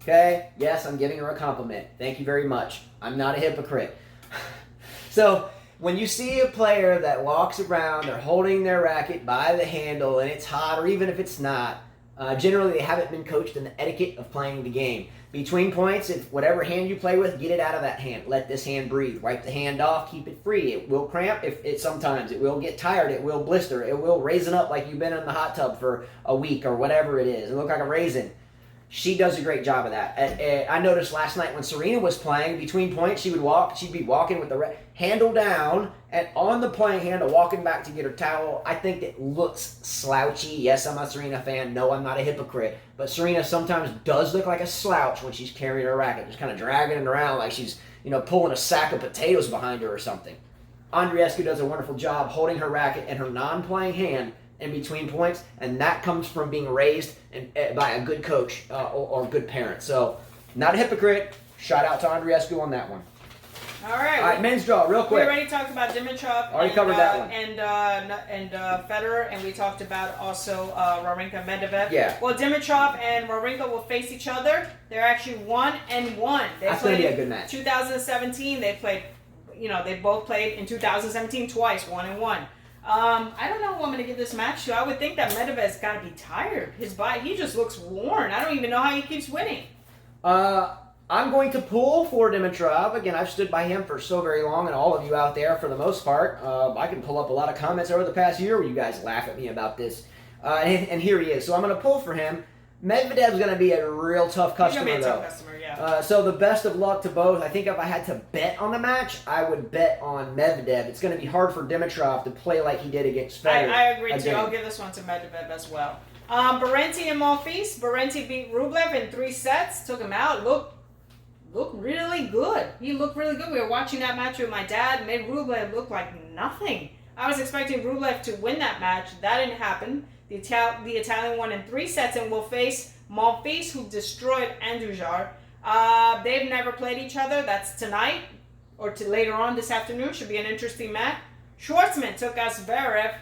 Okay? Yes, I'm giving her a compliment. Thank you very much. I'm not a hypocrite. So, when you see a player that walks around, they're holding their racket by the handle, and it's hot, or even if it's not, generally they haven't been coached in the etiquette of playing the game. Between points, if whatever hand you play with, get it out of that hand. Let this hand breathe. Wipe the hand off. Keep it free. It will cramp. Sometimes it will get tired. It will blister. It will raisin up like you've been in the hot tub for a week or whatever it is. It look like a raisin. She does a great job of that. I noticed last night when Serena was playing, between points, she'd be walking with the handle down and on the playing handle, walking back to get her towel. I think it looks slouchy. Yes, I'm a Serena fan. No, I'm not a hypocrite. But Serena sometimes does look like a slouch when she's carrying her racket, just kind of dragging it around like she's, pulling a sack of potatoes behind her or something. Andreescu does a wonderful job holding her racket in her non-playing hand in between points, and that comes from being raised by a good coach or good parent. So, not a hypocrite. Shout out to Andreescu on that one. All right. All right, men's draw, real quick. We already talked about Dimitrov. Already covered that one. And Federer, and we talked about also Wawrinka Medvedev. Yeah. Well, Dimitrov and Wawrinka will face each other. They're actually 1-1. That's going to be a good match. 2017, they played. They both played in 2017 twice, 1-1. I don't know who I'm going to give this match to. I would think that Medvedev's got to be tired. His body, he just looks worn. I don't even know how he keeps winning. I'm going to pull for Dimitrov. Again, I've stood by him for so very long, and all of you out there, for the most part, I can pull up a lot of comments over the past year where you guys laugh at me about this. And here he is. So I'm going to pull for him. Medvedev's going to be a real tough customer, He's going to be a though. tough customer, yeah. So the best of luck to both. I think if I had to bet on the match, I would bet on Medvedev. It's going to be hard for Dimitrov to play like he did against Federer. I agree, too. I'll give this one to Medvedev as well. Berenti and Monfils. Berenti beat Rublev in 3 sets. Took him out. Looked really good. He looked really good. We were watching that match with my dad. Made Rublev look like nothing. I was expecting Rublev to win that match. That didn't happen. The Italian won in 3 sets and will face Monfils, who destroyed Andujar. They've never played each other. That's tonight or later on this afternoon. Should be an interesting match. Schwartzman took out Zverev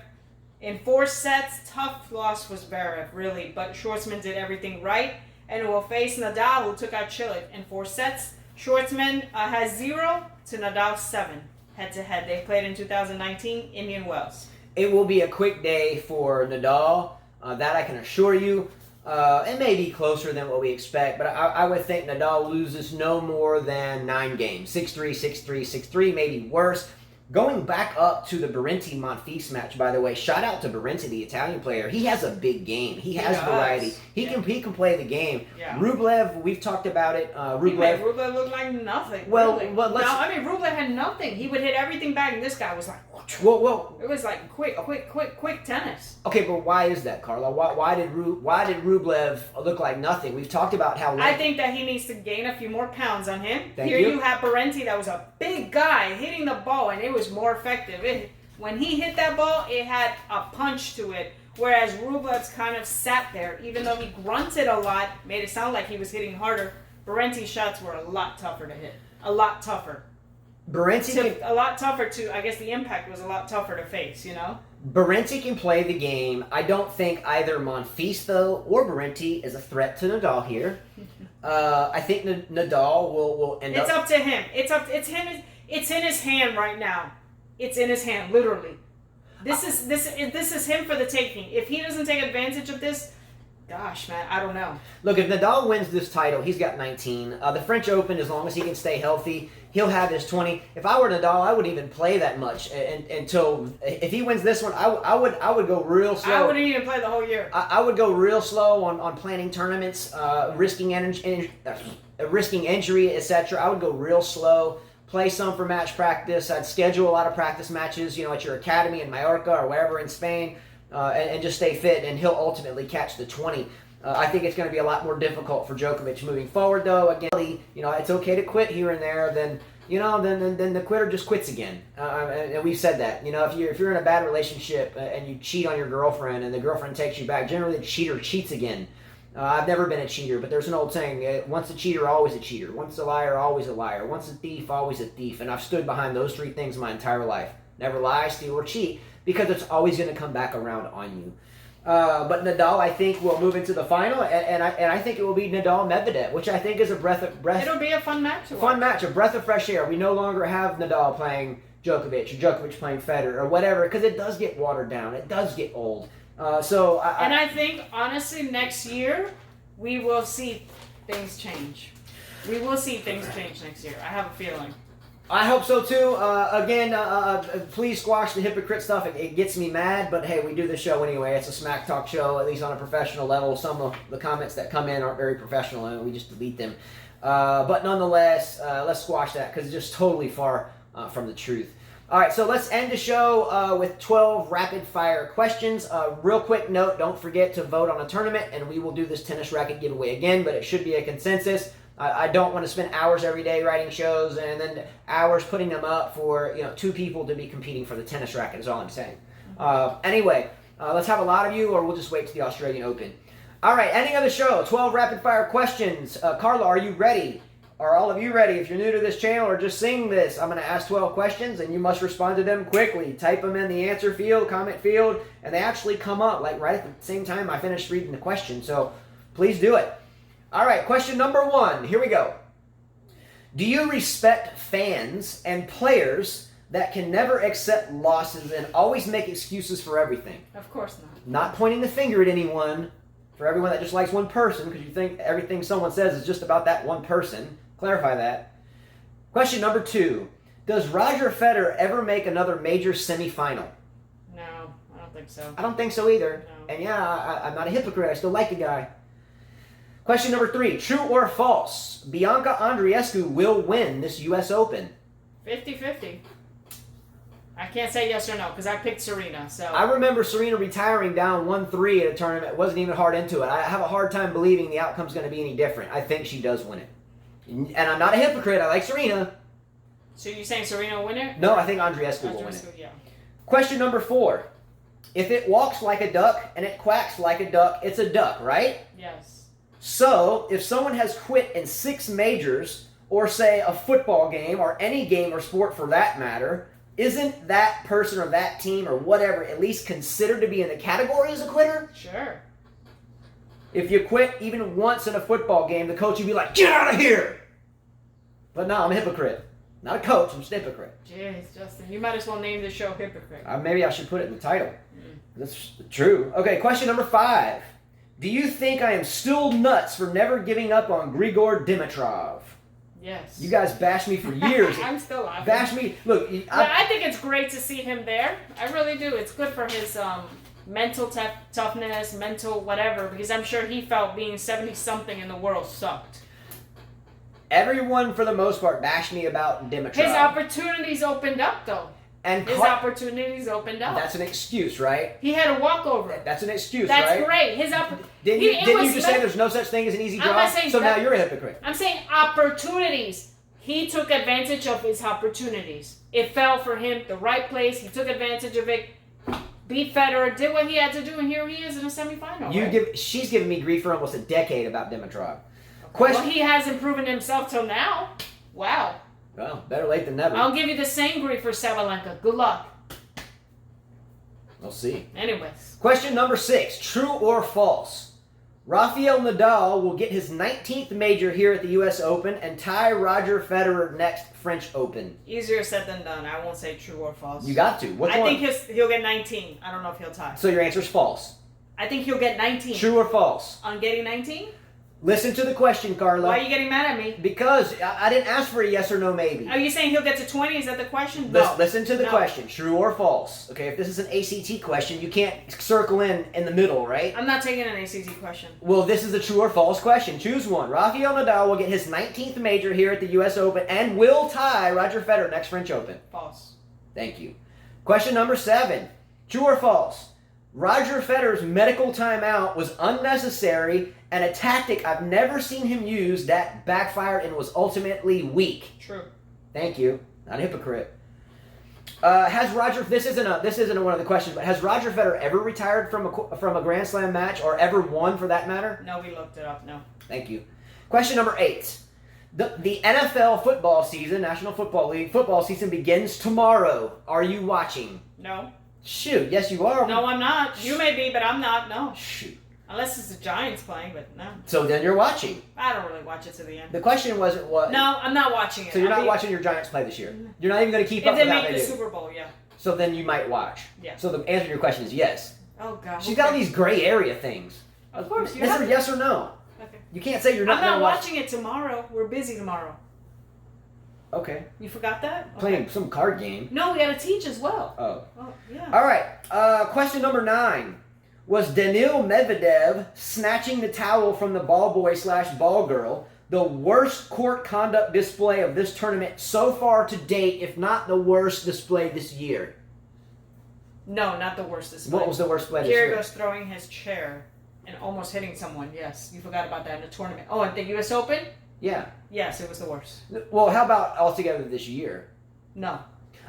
in 4 sets. Tough loss for Zverev, really, but Schwartzman did everything right. And will face Nadal, who took out Cilic in 4 sets. Schwartzman has 0 to Nadal 7 head-to-head. They played in 2019 Indian Wells. It will be a quick day for Nadal. That I can assure you. It may be closer than what we expect, but I would think Nadal loses no more than 9 games. 6-3, 6-3, 6-3, maybe worse. Going back up to the Berenti-Monfils match, by the way, shout out to Berenti, the Italian player. He has a big game. He has variety. He can play the game. Yeah. Rublev, we've talked about it. Rublev looked like nothing. Well, really. Rublev had nothing. He would hit everything back, and this guy was like, well, it was like quick tennis. Okay, but why is that, Carla? Why did Rublev look like nothing? We've talked about how. I think that he needs to gain a few more pounds on him. Here you have Berenti, that was a big guy hitting the ball, and it was more effective. When he hit that ball, it had a punch to it. Whereas Rublev's kind of sat there, even though he grunted a lot, made it sound like he was hitting harder. Berenti's shots were a lot tougher to hit. A lot tougher. I guess the impact was a lot tougher to face, Berrettini can play the game. I don't think either Monfils or Berrettini is a threat to Nadal here. I think Nadal will end up. It's up to him. It's him. It's in his hand right now. It's in his hand, literally. This is him for the taking. If he doesn't take advantage of this, gosh, man, I don't know. Look, if Nadal wins this title, he's got 19. The French Open, as long as he can stay healthy, he'll have his 20. If I were Nadal, I wouldn't even play that much until if he wins this one. I would go real slow. I wouldn't even play the whole year. I would go real slow on planning tournaments, risking injury, etc. I would go real slow. Play some for match practice. I'd schedule a lot of practice matches, at your academy in Mallorca or wherever in Spain, and just stay fit. And he'll ultimately catch the 20. I think it's going to be a lot more difficult for Djokovic moving forward, though. Again, it's okay to quit here and there. Then the quitter just quits again. And we've said that. If you're in a bad relationship and you cheat on your girlfriend and the girlfriend takes you back, generally the cheater cheats again. I've never been a cheater, but there's an old saying, once a cheater, always a cheater. Once a liar, always a liar. Once a thief, always a thief. And I've stood behind those three things my entire life. Never lie, steal, or cheat, because it's always going to come back around on you. But Nadal, I think, will move into the final, and I think it will be Nadal-Medvedev, which I think is a breath. It'll be a fun match. Fun match, a breath of fresh air. We no longer have Nadal playing Djokovic or Djokovic playing Federer or whatever, because it does get watered down. It does get old. I think, honestly, next year, we will see things change. We will see things change next year. I have a feeling. I hope so, too. Please squash the hypocrite stuff. It gets me mad, but hey, we do the show anyway. It's a smack talk show, at least on a professional level. Some of the comments that come in aren't very professional, and we just delete them. But nonetheless, let's squash that, because it's just totally far from the truth. All right, so let's end the show with 12 rapid-fire questions. Real quick note, don't forget to vote on a tournament, and we will do this tennis racket giveaway again, but it should be a consensus. I don't want to spend hours every day writing shows and then hours putting them up for two people to be competing for the tennis racket is all I'm saying. Anyway, let's have a lot of you, or we'll just wait to the Australian Open. All right, ending of the show, 12 rapid-fire questions. Carla, are you ready? Are all of you ready? If you're new to this channel or just seeing this, I'm going to ask 12 questions, and you must respond to them quickly. Type them in the answer field, comment field, and they actually come up like right at the same time I finish reading the question. So please do it. All right, question number 1. Here we go. Do you respect fans and players that can never accept losses and always make excuses for everything? Of course not. Not pointing the finger at anyone. For everyone that just likes one person, because you think everything someone says is just about that one person. Clarify that. Question number 2. Does Roger Federer ever make another major semifinal? No, I don't think so. I don't think so either. No. And yeah, I'm not a hypocrite. I still like the guy. Question number 3. True or false? Bianca Andreescu will win this U.S. Open. 50-50. I can't say yes or no because I picked Serena. So I remember Serena retiring down 1-3 at a tournament. Wasn't even hard into it. I have a hard time believing the outcome's going to be any different. I think she does win it. And I'm not a hypocrite. I like Serena. So you're saying Serena will win it? No, I think Andreescu will win it. Yeah. Question number 4. If it walks like a duck and it quacks like a duck, it's a duck, right? Yes. So, if someone has quit in 6 majors, or say a football game, or any game or sport for that matter, isn't that person or that team or whatever at least considered to be in the category as a quitter? Sure. If you quit even once in a football game, the coach would be like, get out of here! But no, I'm a hypocrite. Not a coach, I'm just a hypocrite. Jeez, Justin, you might as well name the show Hypocrite. Maybe I should put it in the title. That's true. Okay, question number 5. Do you think I am still nuts for never giving up on Grigor Dimitrov? Yes. You guys bashed me for years. I'm still laughing. Bash me. Look, I think it's great to see him there. I really do. It's good for his mental toughness, mental whatever, because I'm sure he felt being 70-something in the world sucked. Everyone, for the most part, bashed me about Dimitrov. His opportunities opened up, though. And his opportunities opened up. That's an excuse, right? He had a walkover. That's an excuse, That's right? That's great. Didn't you just say there's no such thing as an easy draw? So now you're a hypocrite. I'm saying opportunities. He took advantage of his opportunities. It fell for him, the right place. He took advantage of it. Beat Federer, did what he had to do, and here he is in a semifinal. She's given me grief for almost a decade about Dimitrov. Well, he hasn't proven himself till now. Wow. Well, better late than never. I'll give you the same grief for Sabalanka. Good luck. We'll see. Anyways. Question number 6. True or false? Rafael Nadal will get his 19th major here at the U.S. Open and tie Roger Federer next French Open. Easier said than done. I won't say true or false. You got to. Which I one? think he'll get 19. I don't know if he'll tie. So your answer is false. I think he'll get 19. True or false? On getting 19? Listen to the question, Carla. Why are you getting mad at me? Because I didn't ask for a yes or no maybe. Are you saying he'll get to 20? Is that the question? No. Listen to the No. question. True or false? Okay, if this is an ACT question, you can't circle in the middle, right? I'm not taking an ACT question. Well, this is a true or false question. Choose one. Rafael Nadal will get his 19th major here at the U.S. Open and will tie Roger Federer next French Open. False. Thank you. Question number 7. True or false? Roger Federer's medical timeout was unnecessary and a tactic I've never seen him use that backfired and was ultimately weak. True. Thank you. Not a hypocrite. Has Roger? This isn't one of the questions, but has Roger Federer ever retired from a Grand Slam match or ever won for that matter? No, we looked it up. No. Thank you. Question number 8. The NFL football season, National Football League football season begins tomorrow. Are you watching? No. Shoot, yes you are. No, I'm not. You may be, but I'm not. No. Shoot. Unless it's the Giants playing, but no. So then you're watching. I don't really watch it to the end. The question wasn't what. No, I'm not watching it. So you're not watching your Giants play this year. You're not even going to keep If up they with how make they the do. Super Bowl, yeah. So then you might watch. Yeah. So the answer to your question is yes. Oh God. She's got all these gray area things. Of course, you Is have there it. yes or no? Okay. You can't say you're not I'm going not to watch. watching it tomorrow. We're busy tomorrow. Okay. You forgot that? Okay. Playing some card game. No, we got to teach as well. Oh. Oh, yeah. All right. Question number 9. Was Daniil Medvedev snatching the towel from the ball boy / ball girl the worst court conduct display of this tournament so far to date, if not the worst display this year? No, not the worst display. What was the worst display this year? Kyrgios throwing his chair and almost hitting someone. Yes, you forgot about that in the tournament. Oh, at the U.S. Open? Yeah. Yes, it was the worst. Well, how about altogether this year? No.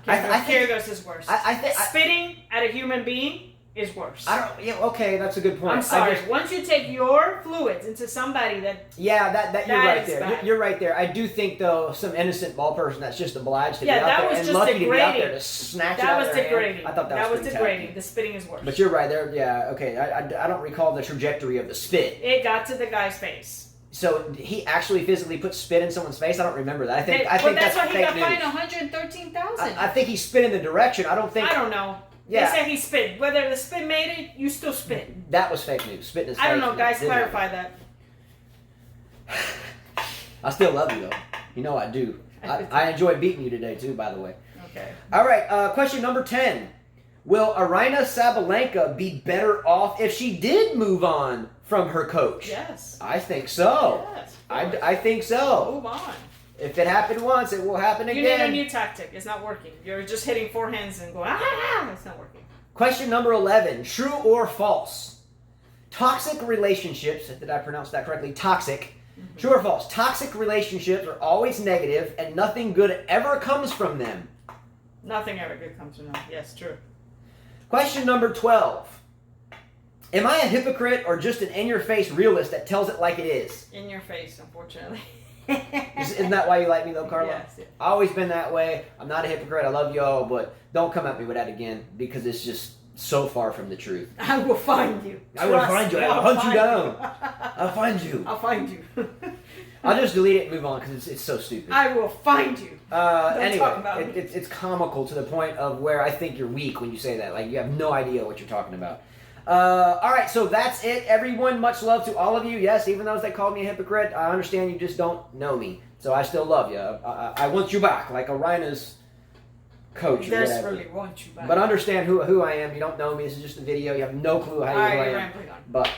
I think- Kyrgios is worse. I think Spitting at a human being is worse. Yeah, okay, that's a good point. I'm sorry. Once you take your fluids into somebody that... Yeah, that you're That right is there. bad. You're right there. I do think though some innocent ball person that's just obliged to Yeah, be out that there was and just lucky to be out there degrading. to snatch it That out was of their hand. degrading. I thought that was pretty degrading. tacky. The spitting is worse. But you're right there. Yeah, okay. I don't recall the trajectory of the spit. It got to the guy's face. So he actually physically put spit in someone's face. I don't remember that. I think But that's that's why he fake got news. fined $113,000. I think he spit in the direction. I don't think I don't know. Yeah. They said he spit. Whether the spit made it, you still spit. that was fake news. Spit in his face. I don't know, guys. didn't happen. Clarify that. I still love you though. You know I do. I enjoyed beating you today too, by the way. Okay. All right, question number 10. Will Aryna Sabalanka be better off if she did move on from her coach? Yes. I think so. Yes. of course. I think so. Move on. If it happened once, it will happen You again. need a new tactic. It's not working. You're just hitting forehands and going, ah, it's not working. Question number 11. True or false? Toxic relationships, did I pronounce that correctly? Toxic. Mm-hmm. True or false? Toxic relationships are always negative and nothing good ever comes from them. Nothing ever good comes from that. Yes, true. Question number 12. Am I a hypocrite or just an in-your-face realist that tells it like it is? In your face, unfortunately. Isn't that why you like me though, Carla? Yes, yes. I've always been that way. I'm not a hypocrite. I love y'all, but don't come at me with that again because it's just so far from the truth. I will find you. I will find you. I'll hunt you down. I'll find you. I'll find you. I'll just delete it and move on because it's so stupid. I will find you. Anyway, talk about me. it's comical to the point of where I think you're weak when you say that. Like you have no idea what you're talking about. All right, so that's it, everyone. Much love to all of you. Yes, even those that called me a hypocrite, I understand you just don't know me. So I still love you. I want you back, like Aryna's coach or whatever. Desperately want you back. But understand who I am. You don't know me. This is just a video. You have no clue how All right, who I you're am. rambling on. But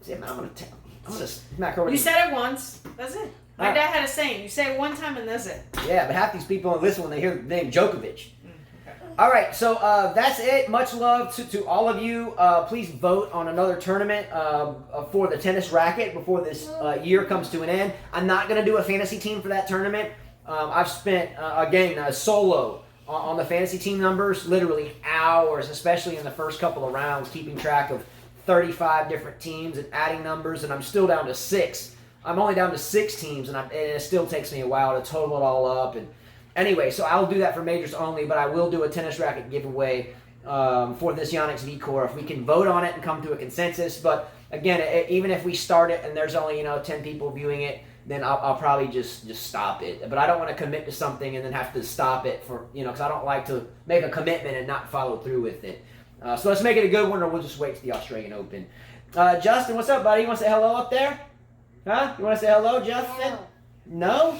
see, I'm gonna smack her. You said it once. That's it. My Alright. dad had a saying. You say it one time and that's it. Yeah, but half these people don't listen when they hear the name Djokovic. Okay. All right, so that's it. Much love to all of you. Please vote on another tournament for the tennis racket before this year comes to an end. I'm not going to do a fantasy team for that tournament. I've spent, solo on the fantasy team numbers, literally hours, especially in the first couple of rounds, keeping track of 35 different teams and adding numbers, and I'm still down to 6. I'm only down to 6 teams, and it still takes me a while to total it all up. And anyway, so I'll do that for majors only, but I will do a tennis racket giveaway for this YTEX V Core if we can vote on it and come to a consensus. But again, even if we start it and there's only 10 people viewing it, then I'll probably just stop it. But I don't want to commit to something and then have to stop it for because I don't like to make a commitment and not follow through with it. So let's make it a good one, or we'll just wait to the Australian Open. Justin, what's up, buddy? You want to say hello up there? Huh? You want to say hello, Justin? No?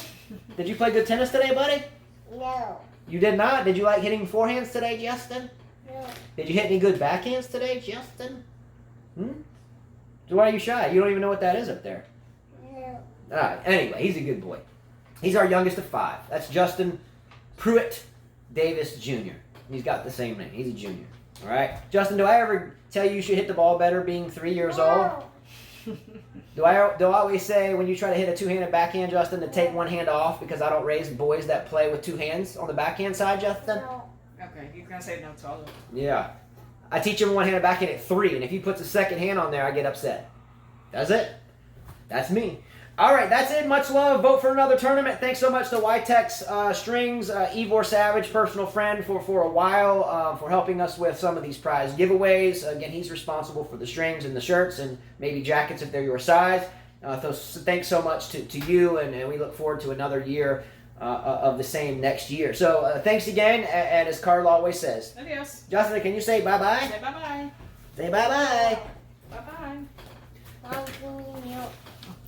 Did you play good tennis today, buddy? No. You did not? Did you like hitting forehands today, Justin? No. Did you hit any good backhands today, Justin? So why are you shy? You don't even know what that is up there. No. All right. Anyway, he's a good boy. He's our youngest of 5. That's Justin Pruitt Davis Jr. He's got the same name. He's a junior. All right. Justin, do I ever tell you should hit the ball better being 3 years old? Do I always say when you try to hit a two-handed backhand, Justin, to take one hand off because I don't raise boys that play with 2 hands on the backhand side, Justin? No. Okay, he's gonna say no to all of them. Yeah. I teach him one-handed backhand at 3, and if he puts a second hand on there, I get upset. That's it. That's me. All right, that's it. Much love. Vote for another tournament. Thanks so much to YTEX Strings, Ivor Savage, personal friend for a while, for helping us with some of these prize giveaways. Again, he's responsible for the strings and the shirts and maybe jackets if they're your size. So thanks so much to you, and we look forward to another year of the same next year. So thanks again, and as Carl always says. Adios. Justin, can you say bye-bye? Say bye-bye. Say bye-bye. Bye-bye. Mom, give me milk.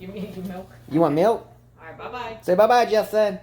Give me your milk. You want milk? All right, bye-bye. Say bye-bye, Justin.